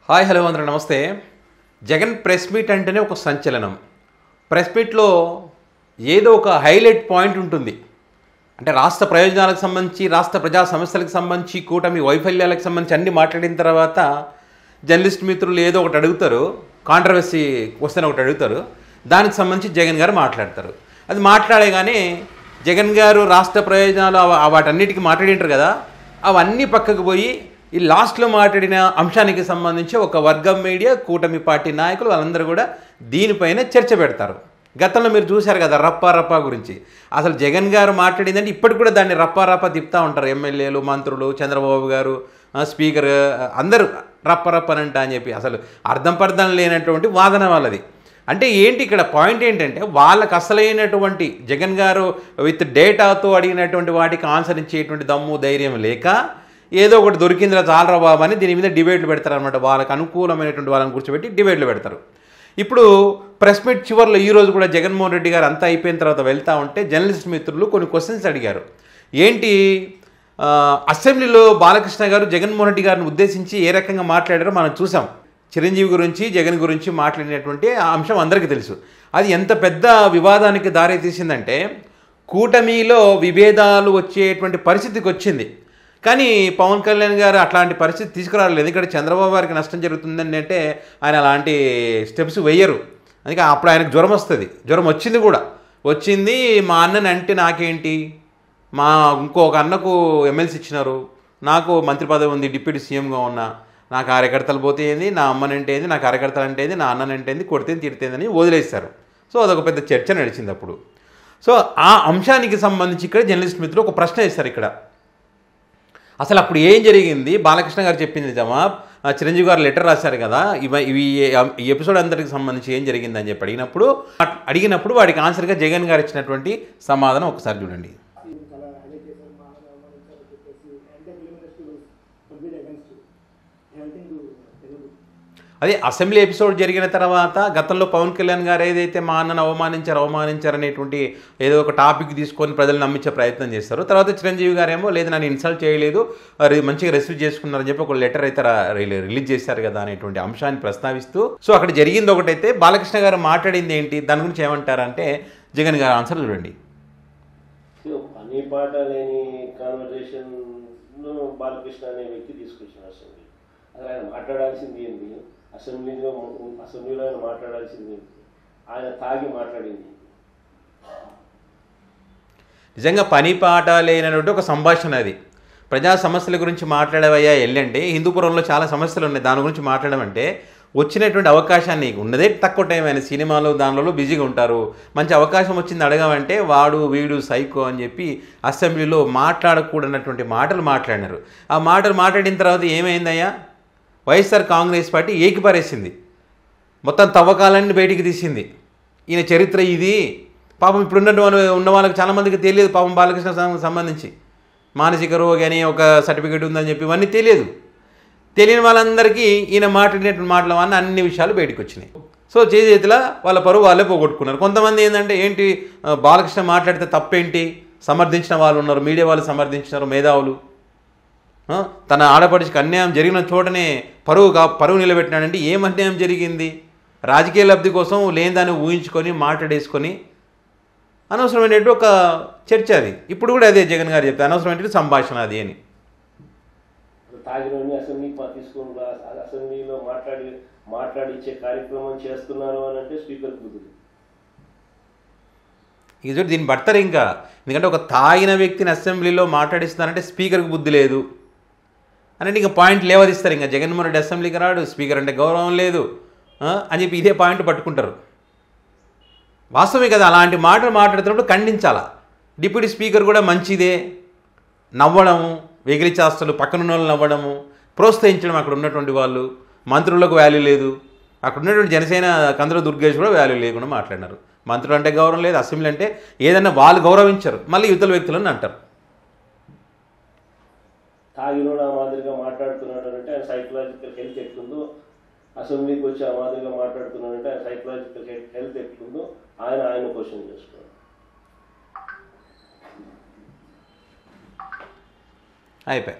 Hi hello అందరూ నమస్తే. Jagan press meet అంటేనే ఒక సంచలనం. ప్రెస్ మీట్లో ఏదో ఒక హైలైట్ పాయింట్ ఉంటుంది. అంటే రాష్ట్ర ప్రయోజనాలకు సంబంధించి, రాష్ట్ర ప్రజా సమస్యలకు సంబంధించి, కూటమి వైఫల్యాలకు సంబంధించి అన్నీ మాట్లాడిన తర్వాత జర్నలిస్ట్ మిత్రులు ఏదో ఒకటి అడుగుతారు, కాంట్రవర్సీ క్వశ్చన్ ఒకటి అడుగుతారు, దానికి సంబంధించి జగన్ గారు మాట్లాడతారు. అది మాట్లాడగానే జగన్ గారు రాష్ట్ర ప్రయోజనాలు వాటన్నిటికీ మాట్లాడింటారు కదా, అవన్నీ పక్కకు పోయి ఈ లాస్ట్లో మాట్లాడిన అంశానికి సంబంధించి ఒక వర్గం మీడియా, కూటమి పార్టీ నాయకులు వాళ్ళందరూ కూడా దీనిపైన చర్చ పెడతారు. గతంలో మీరు చూశారు కదా రప్పా గురించి. అసలు జగన్ గారు మాట్లాడిందంటే ఇప్పటికి కూడా దాన్ని రప్పా తిప్పుతూ ఉంటారు ఎమ్మెల్యేలు, మంత్రులు, చంద్రబాబు గారు, స్పీకర్ అందరూ రప్పనంట అని చెప్పి. అసలు అర్థం లేనటువంటి వాదన వాళ్ళది. అంటే ఏంటి ఇక్కడ పాయింట్ ఏంటంటే, వాళ్ళకు అసలైనటువంటి జగన్ గారు విత్ డేటాతో అడిగినటువంటి వాటికి ఆన్సర్ ఇచ్చేటువంటి దమ్ము ధైర్యం లేక ఏదో ఒకటి దొరికిందిరా చాలరా బాబు అని దీని మీద డిబేట్లు పెడతారనమాట. వాళ్ళకు అనుకూలమైనటువంటి వాళ్ళని కూర్చోబెట్టి డిబేట్లు పెడతారు. ఇప్పుడు ప్రెస్ మీట్ చివరిలో ఈరోజు కూడా జగన్మోహన్ రెడ్డి గారు అంతా అయిపోయిన తర్వాత వెళ్తూ ఉంటే జర్నలిస్ట్ మిత్రులు కొన్ని క్వశ్చన్స్ అడిగారు. ఏంటి, అసెంబ్లీలో బాలకృష్ణ గారు జగన్మోహన్ రెడ్డి గారిని ఉద్దేశించి ఏ రకంగా మాట్లాడారో మనం చూసాం. చిరంజీవి గురించి, జగన్ గురించి మాట్లాడినటువంటి ఆ అంశం అందరికీ తెలుసు. అది ఎంత పెద్ద వివాదానికి దారి తీసిందంటే, కూటమిలో విభేదాలు వచ్చేటువంటి పరిస్థితికి వచ్చింది. కానీ పవన్ కళ్యాణ్ గారు అట్లాంటి పరిస్థితి తీసుకురాలేదు. ఎందుకంటే చంద్రబాబు గారికి నష్టం జరుగుతుందని అంటే ఆయన అలాంటి స్టెప్స్ వేయరు. అందుకే అప్పుడు ఆయనకు జ్వరం వస్తుంది. జ్వరం వచ్చింది కూడా వచ్చింది. మా అన్నని అంటే నాకేంటి, మా ఇంకొక అన్నకు ఎమ్మెల్సీ ఇచ్చినారు, నాకు మంత్రి పదవి ఉంది, డిప్యూటీ సీఎంగా ఉన్నా, నా కార్యకర్తలు పోతే ఏంది, నా అమ్మనంటే ఏంది, నా కార్యకర్తలు అంటే ఏంది, నా అన్ననంటే ఏంది, కొడితే తిడితేందని వదిలేస్తారు. సో అదొక పెద్ద చర్చ నడిచింది అప్పుడు. సో ఆ అంశానికి సంబంధించి ఇక్కడ జర్నలిస్ట్ మిత్రులు ఒక ప్రశ్న వేస్తారు. ఇక్కడ అసలు అప్పుడు ఏం జరిగింది, బాలకృష్ణ గారు చెప్పింది నిజమా, చిరంజీవి గారు లెటర్ రాశారు కదా, ఇవి ఈ ఎపిసోడ్ అందరికి సంబంధించి ఏం జరిగిందని చెప్పి అడిగినప్పుడు వాడికి ఆన్సర్గా జగన్ గారు ఇచ్చినటువంటి సమాధానం ఒకసారి చూడండి. అదే అసెంబ్లీ ఎపిసోడ్ జరిగిన తర్వాత గతంలో పవన్ కళ్యాణ్ గారు ఏదైతే మా అన్నను అవమానించారనేటువంటి ఏదో ఒక టాపిక్ తీసుకొని ప్రజలు నమ్మించే ప్రయత్నం చేస్తారు. తర్వాత చిరంజీవి గారేమో లేదు నన్ను ఇన్సల్ట్ చేయలేదు, మంచిగా రిసీవ్ చేసుకున్నారని చెప్పి ఒక లెటర్ అయితే రిలీజ్ చేశారు కదా అనేటువంటి అంశాన్ని ప్రస్తావిస్తూ, సో అక్కడ జరిగింది ఒకటైతే బాలకృష్ణ గారు మాట్లాడింది ఏంటి, దాని గురించి ఏమంటారంటే జగన్ గారు ఆన్సర్ చూడండి. పని పాట లేని కాన్వర్జేషన్ బాలకృష్ణ అనే వ్యక్తి తీసుకొచ్చిన అసెంబ్లీ. అసలు ఆయన మాట్లాడాల్సింది ఏంటి, అసెంబ్లీలో ఆయన మాట్లాడాల్సింది ఏంటి, ఆయన తాగి మాట్లాడింది. నిజంగా పని పాట లేనటువంటి ఒక సంభాషణ అది. ప్రజా సమస్యల గురించి మాట్లాడవయ్యా వెళ్ళండి, హిందూపురంలో చాలా సమస్యలు ఉన్నాయి, దాని గురించి మాట్లాడమంటే వచ్చినటువంటి అవకాశాన్ని ఉన్నదే తక్కువ టైం. ఆయన సినిమాలు దానిలో బిజీగా ఉంటారు. మంచి అవకాశం వచ్చింది అడగమంటే వాడు వీడు సైకో అని చెప్పి అసెంబ్లీలో మాట్లాడకూడనటువంటి మాటలు మాట్లాడినారు. ఆ మాటలు మాట్లాడిన తర్వాత ఏమైందయ్యా, వైఎస్ఆర్ కాంగ్రెస్ పార్టీ ఏకిపారేసింది, మొత్తం తవ్వకాలన్నీ బయటికి తీసింది. ఈయన చరిత్ర ఇది. పాపం ఇప్పుడు ఉన్న వాళ్ళకి చాలామందికి తెలియదు. పాపం బాలకృష్ణ సంబంధించి మానసిక రోగి అని ఒక సర్టిఫికేట్ ఉందని చెప్పి ఇవన్నీ తెలియని వాళ్ళందరికీ ఈయన మాట్లాడినటువంటి మాటల వల్ల అన్ని విషయాలు బయటకు వచ్చినాయి. సో చేతిలో వాళ్ళ పరువు వాళ్ళే పోగొట్టుకున్నారు. కొంతమంది ఏంటంటే ఏంటి బాలకృష్ణ మాట్లాడితే తప్పేంటి, సమర్థించిన వాళ్ళు ఉన్నారు, మీడియా వాళ్ళు సమర్థించినారు, మేధావులు. తన ఆడపడికి అన్యాయం జరిగిన చోటనే పరువు నిలబెట్టినాడంటే ఏం అన్యాయం జరిగింది, రాజకీయ లబ్ధి కోసం లేని దాన్ని ఊహించుకొని మాట్లాడేసుకొని అనవసరమైనటువంటి ఒక చర్చ అది. ఇప్పుడు కూడా అదే జగన్ గారు చెప్తారు, అనవసరమైనటువంటి సంభాషణ అది అని. తాగినోని అసెంబ్లీ తీసుకొని అసెంబ్లీలో మాట్లాడిచ్చే కార్యక్రమం చేస్తున్నారు అని అంటే స్పీకర్ బుద్ధి. ఇది దీన్ని పడతారు ఇంకా. ఎందుకంటే ఒక తాగిన వ్యక్తిని అసెంబ్లీలో మాట్లాడిస్తున్నారంటే స్పీకర్కి బుద్ధి లేదు అని ఇంకా పాయింట్ లేవదిస్తారు. ఇంకా జగన్మోహన్ రెడ్డి అసెంబ్లీకి రాడు, స్పీకర్ అంటే గౌరవం లేదు అని చెప్పి ఇదే పాయింట్ పట్టుకుంటారు. వాస్తవమే కదా, అలాంటి మాటలు మాట్లాడుతున్నప్పుడు ఖండించాలా. డిప్యూటీ స్పీకర్ కూడా మంచిదే, నవ్వడము, వెగిలి చేష్టలు, పక్కనున్న వాళ్ళు నవ్వడము, ప్రోత్సహించడం. అక్కడ ఉన్నటువంటి వాళ్ళు మంత్రులకు వాల్యూ లేదు, అక్కడ ఉన్నటువంటి జనసేన కందుల దుర్గేష్ కూడా వాల్యూ లేకుండా మాట్లాడినారు. మంత్రులు అంటే గౌరవం లేదు, అసెంబ్లీ అంటే ఏదన్నా వాళ్ళు గౌరవించరు, మళ్ళీ ఇతర వ్యక్తులను అంటారు. తాగినోడు ఆ మాదిరిగా మాట్లాడుతున్నాడు అంటే ఆయన సైకలాజికల్ హెల్త్ ఎట్లుందో, అసెంబ్లీకి వచ్చి ఆ మాదిరిగా మాట్లాడుతున్నాడంటే ఆయన సైకలాజికల్ హెల్త్ ఎట్లుందో ఆయన క్వశ్చన్ చేసుకోవాలి. అయిపోయి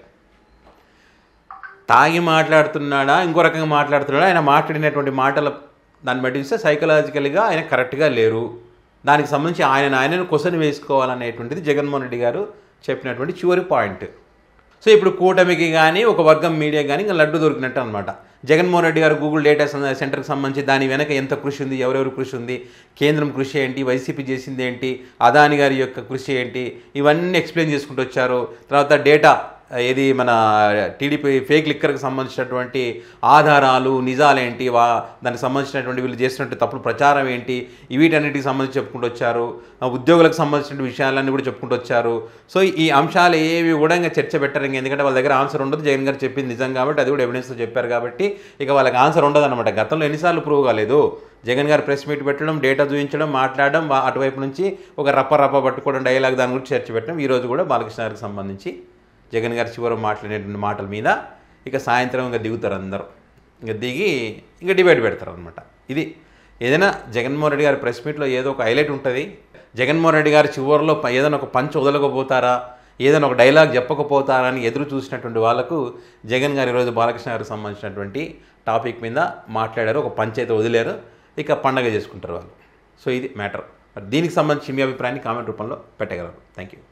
తాగి మాట్లాడుతున్నాడా ఇంకో రకంగా మాట్లాడుతున్నాడా, ఆయన మాట్లాడినటువంటి మాటల దాన్ని బట్టి చూస్తే సైకలాజికల్గా ఆయన కరెక్ట్గా లేరు. దానికి సంబంధించి ఆయనను క్వశ్చన్ వేసుకోవాలనేటువంటిది జగన్మోహన్ రెడ్డి గారు చెప్పినటువంటి చివరి పాయింట్. సో ఇప్పుడు కూటమికి కానీ ఒక వర్గం మీడియా కానీ ఇంకా లడ్డు దొరికినట్టు అనమాట. జగన్మోహన్ రెడ్డి గారు గూగుల్ డేటా సెంటర్కి సంబంధించి దాని వెనక ఎంత కృషి ఉంది, ఎవరెవరు కృషి ఉంది, కేంద్రం కృషి ఏంటి, వైసీపీ చేసింది ఏంటి, అదాని గారి యొక్క కృషి ఏంటి, ఇవన్నీ ఎక్స్ప్లెయిన్ చేసుకుంటూ వచ్చారు. తర్వాత డేటా ఏది మన టీడీపీ ఫేక్ లిక్కర్కి సంబంధించినటువంటి ఆధారాలు నిజాలేంటి, దానికి సంబంధించినటువంటి వీళ్ళు చేసినట్టు తప్పుడు ప్రచారం ఏంటి, వీటన్నిటికి సంబంధించి చెప్పుకుంటూ వచ్చారు. ఉద్యోగులకు సంబంధించిన విషయాలన్నీ కూడా చెప్పుకుంటూ వచ్చారు. సో ఈ అంశాలు ఏవి కూడా ఇంకా చర్చ పెట్టరు, ఎందుకంటే వాళ్ళ దగ్గర ఆన్సర్ ఉండదు. జగన్ గారు చెప్పింది నిజం కాబట్టి, అది కూడా ఎవిడెన్స్తో చెప్పారు కాబట్టి ఇక వాళ్ళకి ఆన్సర్ ఉండదు అనమాట. గతంలో ఎన్నిసార్లు ప్రూవ్ కాలేదు. జగన్ గారు ప్రెస్ మీట్ పెట్టడం, డేటా చూపించడం, మాట్లాడడం, అటువైపు నుంచి ఒక రప్ప పట్టుకోవడం, డైలాగ్ దాని గురించి చర్చ పెట్టడం. ఈరోజు కూడా బాలకృష్ణ గారికి సంబంధించి జగన్ గారు చివరి మాట్లాడేటువంటి మాటల మీద ఇక సాయంత్రం ఇంకా దిగుతారు అందరూ, ఇంకా దిగి ఇంకా డిబేట్ పెడతారు అనమాట. ఇది ఏదైనా జగన్మోహన్ రెడ్డి గారి ప్రెస్ మీట్లో ఏదో ఒక హైలైట్ ఉంటుంది. జగన్మోహన్ రెడ్డి గారు చివరిలో ఏదైనా ఒక పంచ్ వదలకపోతారా, ఏదైనా ఒక డైలాగ్ చెప్పకపోతారా అని ఎదురు చూసినటువంటి వాళ్ళకు జగన్ గారు ఈరోజు బాలకృష్ణ గారికి సంబంధించినటువంటి టాపిక్ మీద మాట్లాడారు, ఒక పంచ్ అయితే వదిలేరు, ఇక పండగ చేసుకుంటారు వాళ్ళు. సో ఇది మ్యాటర్. దీనికి సంబంధించి మీ అభిప్రాయాన్ని కామెంట్ రూపంలో పెట్టగలరు. Thank you.